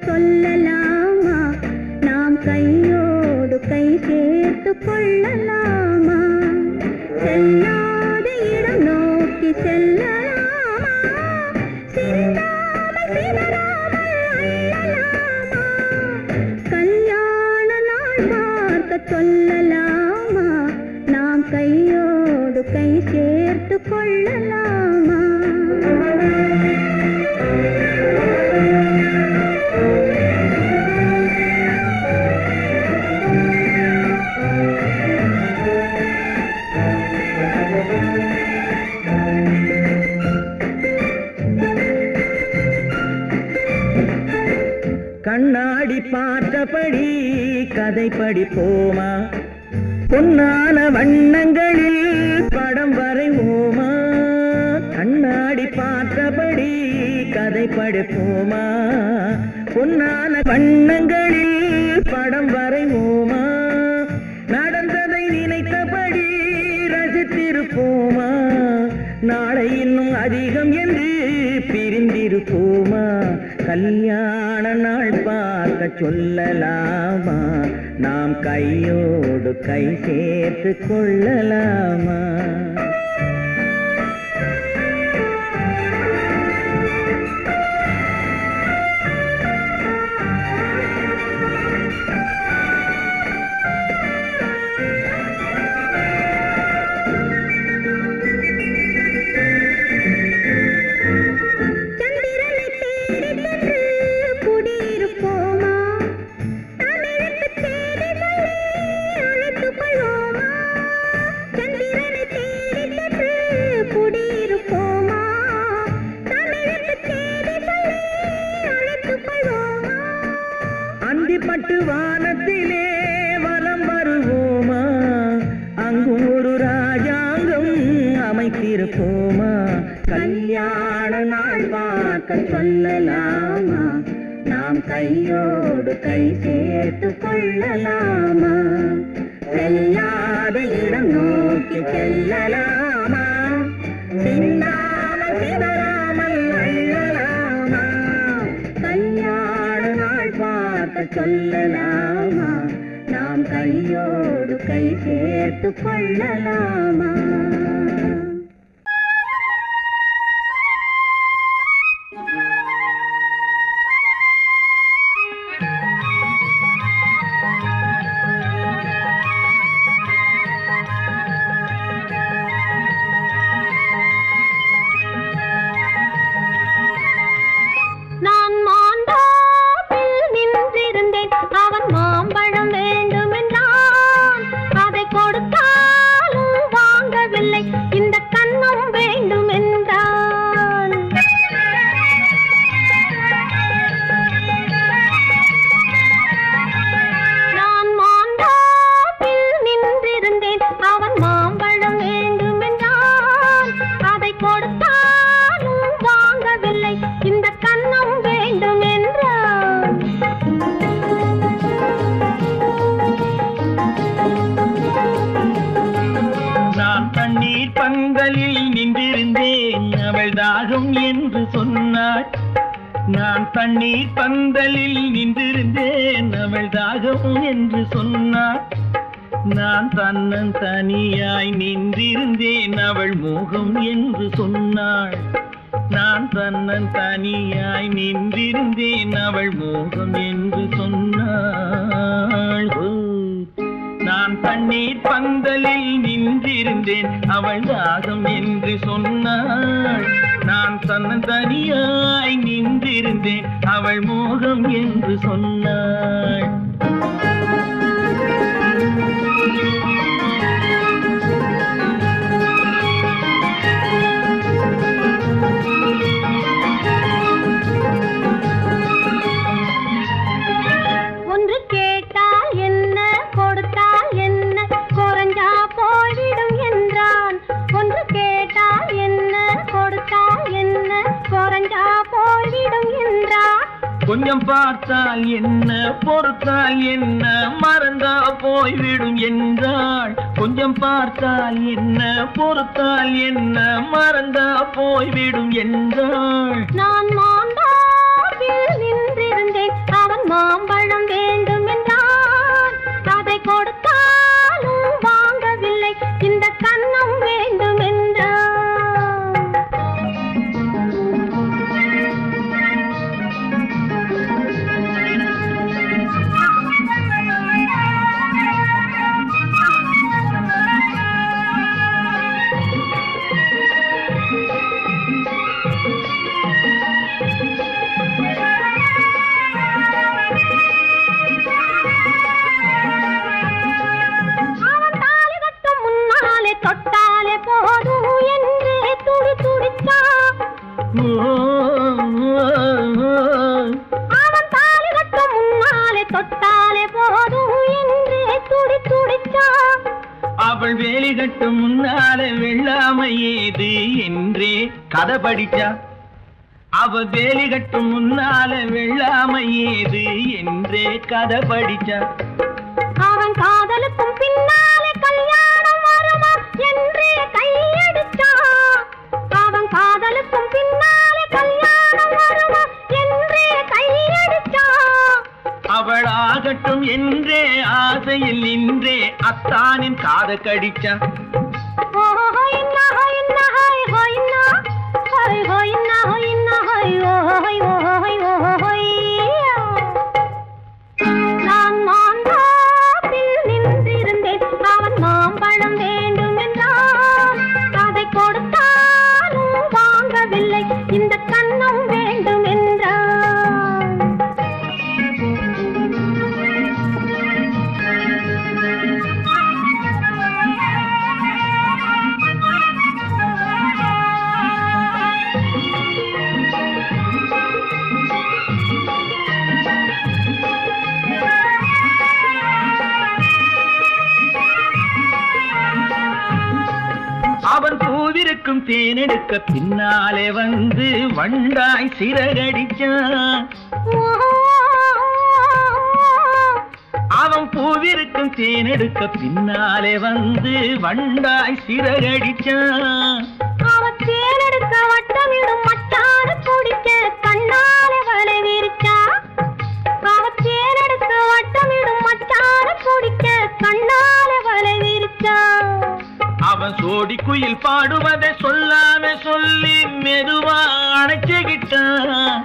சொல்லலாமா? நாம் கையோடு கை சேர்த்து கொள்ளலாமா? செல்லாத இடம் நோக்கி செல்லலாமா? சிந்தாமல் சிதறாமல் அள்ளலாமா? கல்யாண நாள் பார்க்க சொல்லலாமா? நாம் கையோடு கை சேர்த்து கொள்ளலாமா? கண்ணாடி பார்த்தபடி கதை படிப்போமா? பொன்னான வண்ணங்களில் படம் வரைவோமா? கண்ணாடி பார்த்தபடி கதை படிப்போமா? பொன்னான வண்ணங்களில் படம் வரைவோமா? நடந்ததை நினைத்தபடி ரசித்திருப்போமா? நாளை இன்னும் அதிகம் என்று பிரிந்திருப்போமா? கல்யாண நாள் பார்க்க சொல்லலாமா? நாம் கையோடு கை சேர்த்து கொள்ளலாமா? அந்திப்பட்டு வானத்திலே வலம் வருவோமா? அங்கும் ஒரு ராஜாங்கம் அமைத்திருப்போமா? கல்யாண நாள் பார்க்க சொல்லலாமா? நாம் கையோடு கை சேர்த்து கொள்ளலாமா? செல்லாத இடம் நோக்கி செல்லலாமா? சிந்தாமல் சிதறாமல் அள்ளலாமா? கல்யாண நாள் பார்க்க சொல்லலாமா? நாம் கையோடு கை சேர்த்து கொள்ளலாமா? நான் மாண்டாப்பில் நின்றிருந்தேன். அவன் மாம்பழம் வேண்டுமென்றான். அதை கொடுத்தாலும் வாங்கவில்லை. இந்த கன்னம் வேண்டும் என்றான். நான் மாண்டாப்பில் நின்றிருந்தேன். அவன் மாம்பழம் வேண்டுமென்றான். அதை கொடுத்தாலும் வாங்கவில்லை. இந்த கன்னம் வேண்டும் என்றான். நான் தண்ணீர் பந்தலில் நின்றிருந்தேன். அவள் தாகம் என்று சொன்னாள். நான் தண்ணீர் பந்தலில் நின்றிருந்தேன் அவள் தாகம் என்று சொன்னாள். நான் தன்னன் தனியாய் நின்றிருந்தேன் அவள் மோகம் என்று சொன்னாள். நான் தன்னன் தனியாய் நின்றிருந்தேன் அவள் மோகம் என்று சொன்னாள். நான் தண்ணீர் பந்தலில் நின்றிருந்தேன் அவள் தாகம் என்று சொன்னாள். நான் தன்னன் தனியாய் நின்றிருந்தேன் அவள் மோகம் என்று சொன்னாள். ஒன்று கேட்டால் என்ன கொடுத்தால் என்ன குறைஞ்சா போய்விடும் என்றான். ஒன்று கேட்டால் என்ன கொடுத்தால் என்ன குறைஞ்சா போய்விடும் என்றான். கொஞ்சம் பார்த்தால் என்ன பொறுத்தால் என்ன மறந்தா போய்விடும் என்றாள். கொஞ்சம் பார்த்தால் என்ன பொறுத்தால் என்ன மறந்தா போய்விடும் என்றாள். நான் மாந்தாவில் நின்றிருந்தேன் அவன் மாம்பழம் வேண்டும் என்றான். அதை கொடுத்தாலும் வாங்கவில்லை இந்த கன்னம் வேண்டும் என்றான். தொட்டாலே போதும் என்றே துடி துடித்தான். அவன் தாலி கட்டும் முன்னாலே தொட்டாலே போதும் என்றே துடி துடித்தான். அவள் வேலி கட்டும் முன்னாலே வெள்ளாமை ஏது என்றே கதை படிச்சா. அவள் வேலி கட்டும் முன்னாலே வெள்ளாமை ஏது என்றே கதை படிச்சா. அவன் காதலுக்கும் பின்னாலே கல்யாணம் வருமா என்றே கையடிச்சான். அவன் காதலுக்கும் பின்னாலே கல்யாணம் வருமா என்றே கையடிச்சான். அவள் ஆகட்டும் என்றே ஆசையில் நின்றே அத்தானின் காத கடிச்சா. நான் மாந்தாப்பில் நின்றிருந்தேன் அவன் மாம்பழம் வேண்டும் என்றான். அதை கொடுத்தாலும் வாங்கவில்லை இந்த கன்னம் வேண்டும் என்றான். அவன் பூவிருக்கும் தேனெடுக்க பின்னாலே வந்து வண்டாய் சிறகடிச்சான். அவன் பூவிருக்கும் தேனெடுக்க பின்னாலே வந்து வண்டாய் சிறகடிச்சான். அவன் தேனெடுக்க வட்டமிடும் மச்சான குடிக்க கண்ணாலே வலை விரிச்சா. அவன் தேனெடுக்க வட்டமிடும் மச்சான குடிக்க கண்ணாலே வலை விரிச்சா. அவன் சோடி குயில் பாடுவதை சொல்லாம சொல்லி மெதுவா அணைச்சுக்கிட்டான்.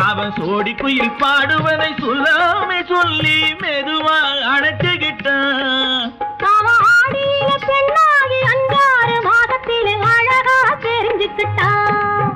அவன் சோடி குயில் பாடுவதை சொல்லாம சொல்லி மெதுவா அணைச்சுக்கிட்டான். அவன் ஆடிய பெண்ணாகி 5-6 மாதத்திலே அழகா தெரிஞ்சுக்கிட்டான்.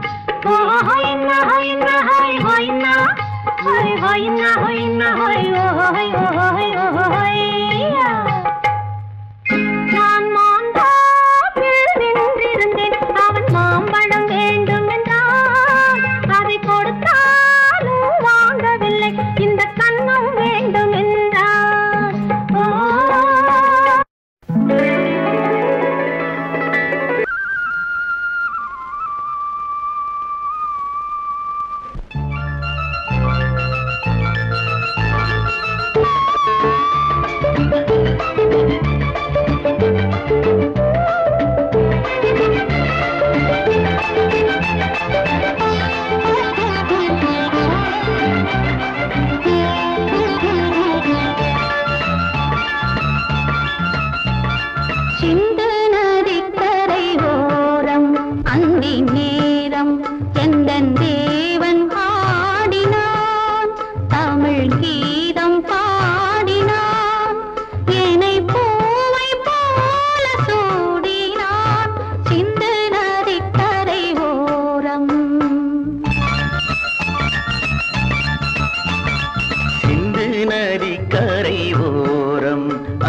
நான் மாந்தாப்பில் நின்றிருந்தேன் அவன் மாம்பழம் வேண்டும் என்றான். அதை கொடுத்தாலும் வாங்கவில்லை இந்த கன்னம் வேண்டும் என்றான்.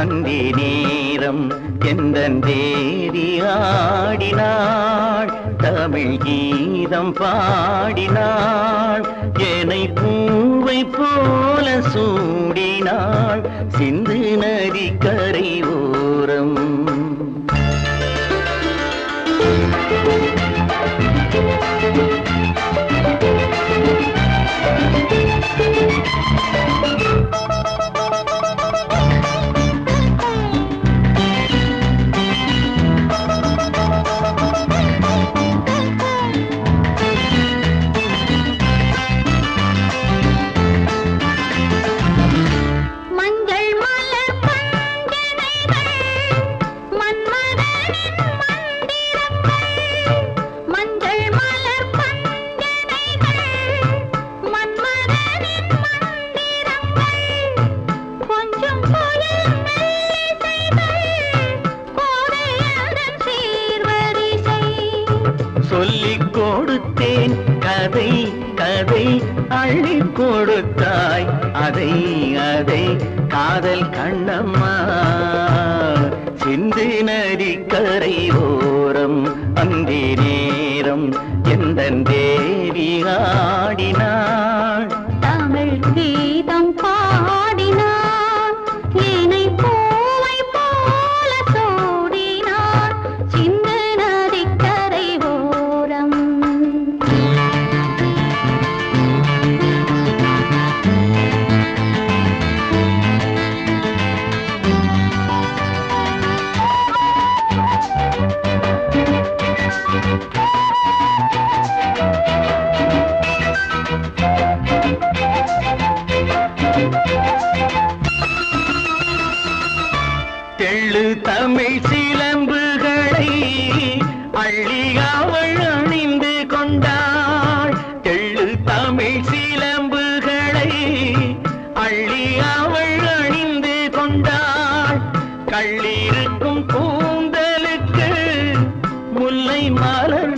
அந்தி நேரம் எந்தன் தேவி ஆடினாள் தமிழ் கீதம் பாடினாள் என்னை பூவை போல சூடினாள் சிந்து நதி கரை ஓரம் சொல்லிக் கொடுத்தேன் கதை கதை அள்ளி கொடுத்தாய் அதை அதை காதல் கண்ணம்மா சிந்து நதி கரை ஓரம் அந்தி நேரம் எந்தன் தேவி ஆடினாள் தமிழ் கீதம் பாடினாள் என்னை பூவை போல சூடினாள் சிந்து நதி கரை ஓரம் தெள்ளு தமிழ் சிலம்புகளை அள்ளி அவள் அணிந்து கொண்டாள் தெள்ளு தமிழ் சிலம்புகளை அள்ளி அவள் அணிந்து கொண்டாள் கள்ளிருக்கும் கூந்தலுக்கு முல்லை மலர்